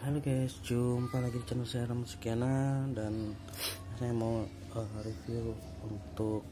Halo guys, jumpa lagi di channel saya Rahmat Sukiana, dan saya mau review untuk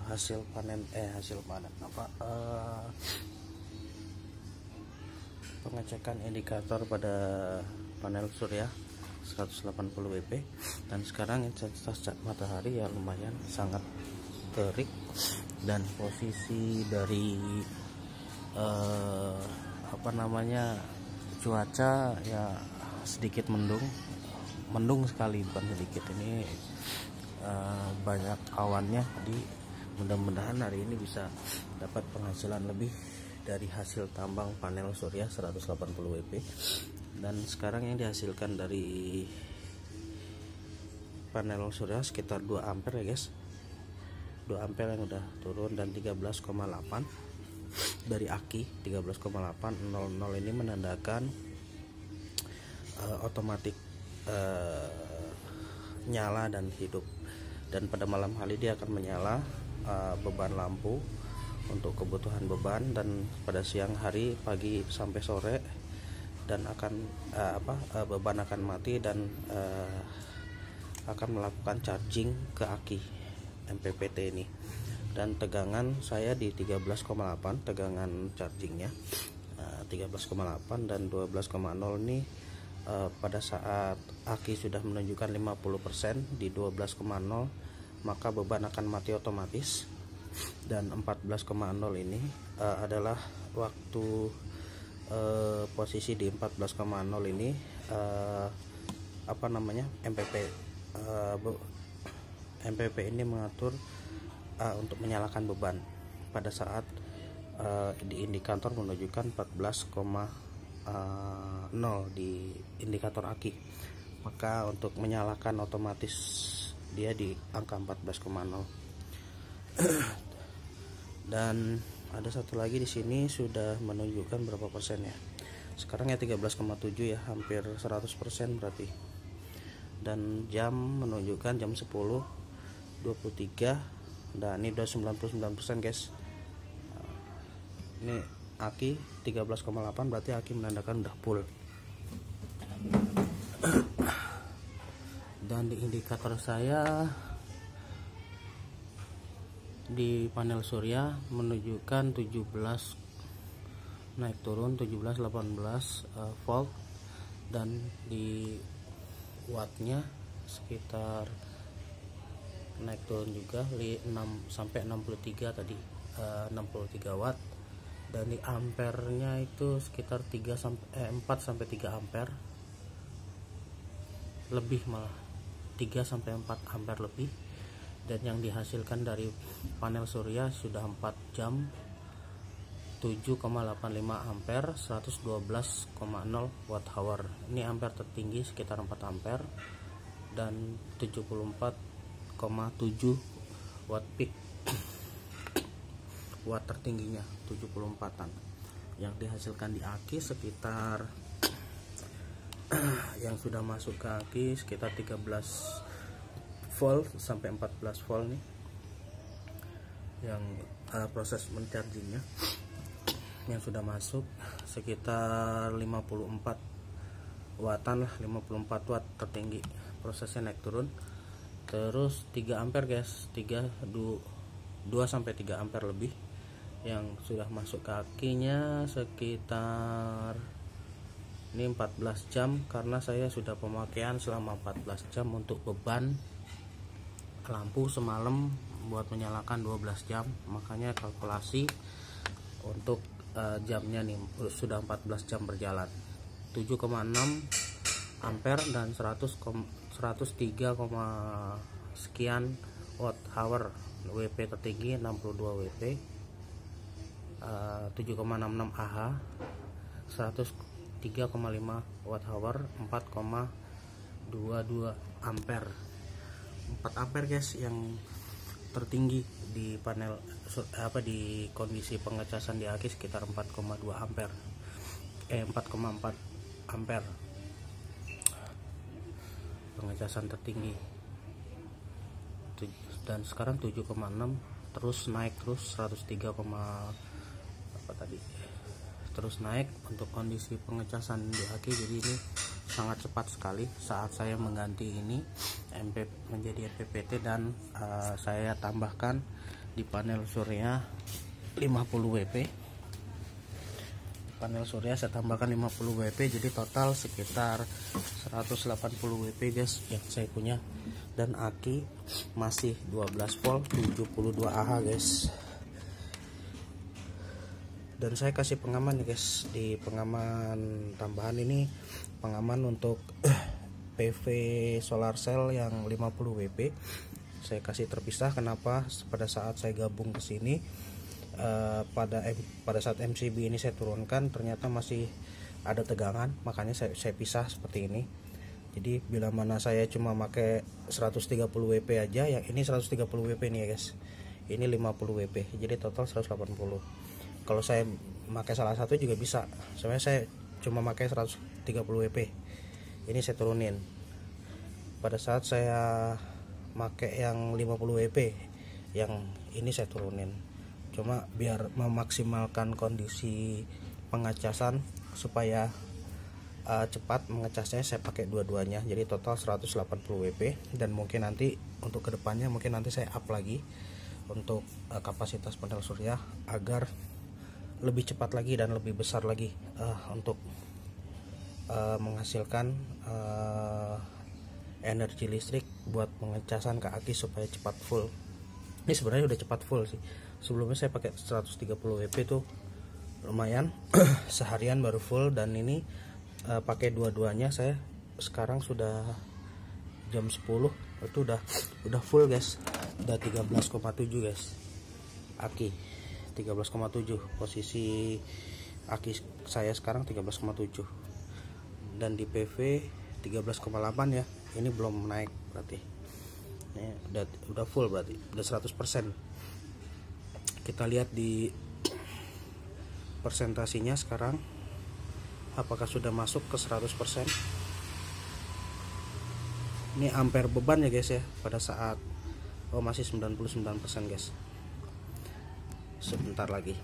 hasil panen pengecekan indikator pada panel surya 180 WP. Dan sekarang intensitas matahari ya lumayan sangat terik, dan posisi dari cuaca ya sedikit mendung sekali, bukan sedikit, ini banyak awannya. Jadi mudah-mudahan hari ini bisa dapat penghasilan lebih dari hasil tambang panel surya 180 WP. Dan sekarang yang dihasilkan dari panel surya sekitar 2 ampere ya guys, 2 ampere yang udah turun, dan 13,8 dari aki 13,800 ini menandakan otomatis nyala dan hidup. Dan pada malam hari dia akan menyala beban lampu untuk kebutuhan beban, dan pada siang hari, pagi sampai sore, dan akan beban akan mati dan akan melakukan charging ke aki MPPT ini. Dan tegangan saya di 13,8 tegangan chargingnya, 13,8 dan 12,0 ini pada saat aki sudah menunjukkan 50% di 12,0, maka beban akan mati otomatis. Dan 14,0 ini adalah waktu posisi di 14,0 ini MPP ini mengatur untuk menyalakan beban pada saat di indikator menunjukkan 14,0 di indikator aki, maka untuk menyalakan otomatis dia di angka 14,0. Dan ada satu lagi di sini sudah menunjukkan berapa persen ya, sekarang ya 13,7 ya, hampir 100% berarti. Dan jam menunjukkan jam 10.23, dan ini udah 99% guys. Ini aki 13,8, berarti aki menandakan udah full. Dan di indikator saya di panel surya menunjukkan 17 naik turun 17-18 volt, dan di wattnya sekitar naik turun juga 6 sampai 63 tadi, 63 watt. Dan di ampernya itu sekitar 4 sampai 3 ampere lebih, malah 3 sampai 4 ampere lebih. Dan yang dihasilkan dari panel surya sudah 4 jam 7,85 ampere 112,0 watt hour. Ini ampere tertinggi sekitar 4 ampere, dan 74,7 watt peak, watt tertingginya 74-an. Yang dihasilkan di aki sekitar yang sudah masuk ke aki sekitar 13 volt sampai 14 volt nih, yang proses menchargingnya yang sudah masuk sekitar 54 wattan lah, 54 watt tertinggi, prosesnya naik turun. Terus 3 ampere guys, 2 sampai 3 ampere lebih yang sudah masuk ke akinya sekitar ini 14 jam, karena saya sudah pemakaian selama 14 jam untuk beban lampu semalam buat menyalakan 12 jam, makanya kalkulasi untuk jamnya nih sudah 14 jam berjalan, 7,6 ampere dan 103, sekian watt hour. WP tertinggi 62 WP, 7,66 Ah, 103,5 watt hour, 4,22 ampere. 4 ampere guys yang tertinggi di panel di kondisi pengecasan di aki sekitar 4,2 ampere, 4,4 ampere pengecasan tertinggi. Dan sekarang 7,6, terus naik terus 103, terus naik untuk kondisi pengecasan di aki. Jadi ini sangat cepat sekali saat saya mengganti ini menjadi MPPT, dan saya tambahkan di panel surya 50 WP. Panel surya saya tambahkan 50 WP, jadi total sekitar 180 WP guys yang saya punya. Dan aki masih 12 volt 72 Ah guys. Dan saya kasih pengaman nih guys, di pengaman tambahan ini pengaman untuk PV solar cell yang 50 WP. Saya kasih terpisah. Kenapa? Pada saat saya gabung ke sini, pada saat MCB ini saya turunkan, ternyata masih ada tegangan, makanya saya pisah seperti ini. Jadi bila mana saya cuma pakai 130 WP aja, yang ini 130 WP nih ya guys, ini 50 WP, jadi total 180. Kalau saya pakai salah satu juga bisa, sebenarnya saya cuma pakai 130 WP, ini saya turunin. Pada saat saya pakai yang 50 WP, yang ini saya turunin, cuma biar memaksimalkan kondisi pengecasan supaya cepat mengecasnya. Saya pakai dua-duanya, jadi total 180 WP. Dan mungkin nanti untuk kedepannya mungkin nanti saya up lagi untuk kapasitas panel surya agar lebih cepat lagi dan lebih besar lagi untuk menghasilkan energi listrik buat pengecasan ke aki supaya cepat full. Ini sebenarnya udah cepat full sih. Sebelumnya saya pakai 130 WP tuh lumayan seharian baru full, dan ini pakai dua-duanya saya sekarang sudah jam 10 itu udah full guys, udah 13,7 guys aki, 13,7 posisi aki saya sekarang 13,7, dan di PV 13,8 ya. Ini belum naik berarti ini udah full, berarti udah 100%. Kita lihat di persentasinya sekarang apakah sudah masuk ke 100%. Ini ampere beban ya guys ya, pada saat masih 99% guys. Sebentar lagi.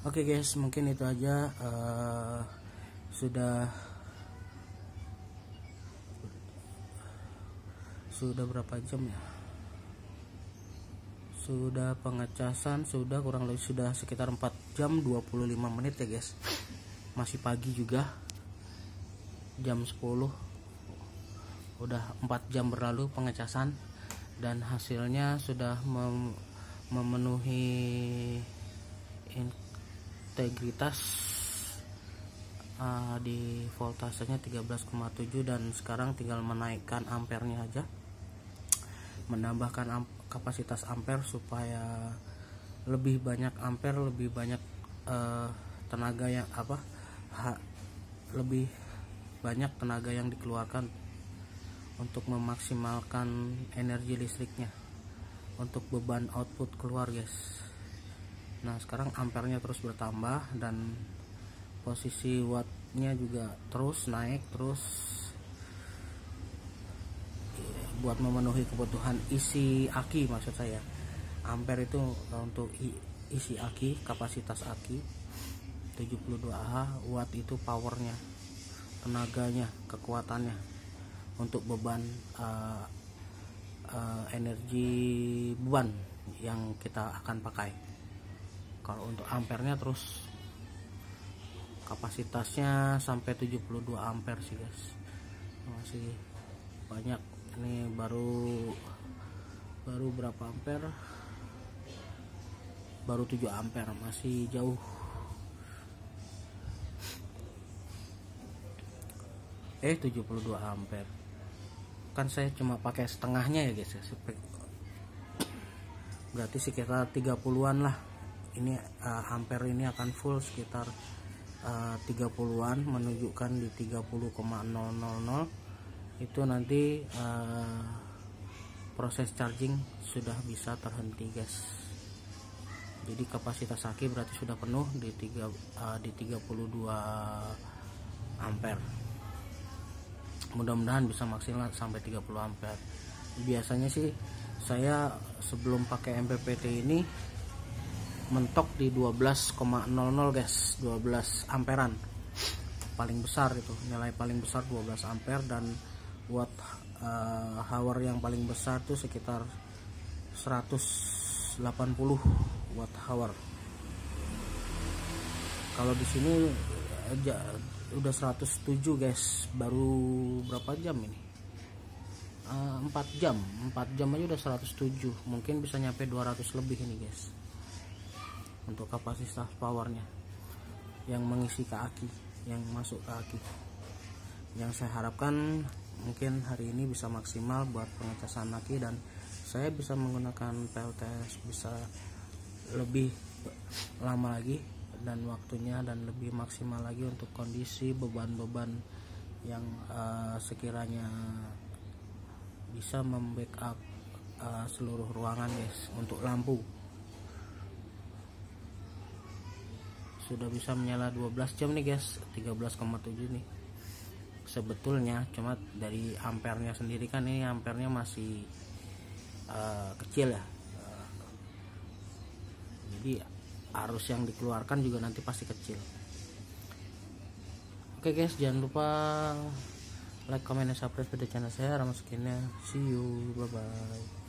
Oke guys, mungkin itu aja. Sudah berapa jam ya? Sudah pengecasan sudah kurang lebih sudah sekitar 4 jam 25 menit ya guys. Masih pagi juga, jam 10, udah 4 jam berlalu pengecasan, dan hasilnya sudah memenuhi integritas di voltasenya 13,7, dan sekarang tinggal menaikkan ampernya aja, menambahkan kapasitas ampere supaya lebih banyak ampere, lebih banyak tenaga yang lebih banyak tenaga yang dikeluarkan untuk memaksimalkan energi listriknya, untuk beban output keluar guys. Nah sekarang ampernya terus bertambah, dan posisi wattnya juga terus naik terus, buat memenuhi kebutuhan isi aki. Maksud saya ampere itu untuk isi aki, kapasitas aki 72 Ah, watt itu powernya, tenaganya, kekuatannya untuk beban energi beban yang kita akan pakai. Kalau untuk ampernya terus kapasitasnya sampai 72 ampere sih guys, masih banyak. Ini baru berapa ampere, baru 7 ampere, masih jauh. 72 ampere kan saya cuma pakai setengahnya ya guys ya, berarti sekitar 30-an lah. Ini ampere ini akan full sekitar 30-an, menunjukkan di 30,000. Itu nanti proses charging sudah bisa terhenti guys. Jadi kapasitas aki berarti sudah penuh di 32 ampere. mudah-mudahan bisa maksimal sampai 30 ampere. Biasanya sih saya sebelum pakai MPPT ini mentok di 12,00 guys, 12 amperan paling besar, itu nilai paling besar 12 ampere, dan watt hour yang paling besar tuh sekitar 180 watt hour. Kalau di sini udah 107 guys, baru berapa jam ini? 4 jam aja udah 107. Mungkin bisa nyampe 200 lebih ini guys untuk kapasitas powernya yang mengisi ke aki, yang masuk ke aki. Yang saya harapkan mungkin hari ini bisa maksimal buat pengecasan aki, dan saya bisa menggunakan PLTS bisa lebih lama lagi dan waktunya, dan lebih maksimal lagi untuk kondisi beban-beban yang sekiranya bisa membackup seluruh ruangan guys. Untuk lampu sudah bisa menyala 12 jam nih guys, 13,7 nih sebetulnya, cuma dari ampernya sendiri kan ini ampernya masih kecil ya, jadi arus yang dikeluarkan juga nanti pasti kecil. Oke guys, jangan lupa like, comment, dan subscribe video channel saya. Rama Skinnya, see you, bye bye.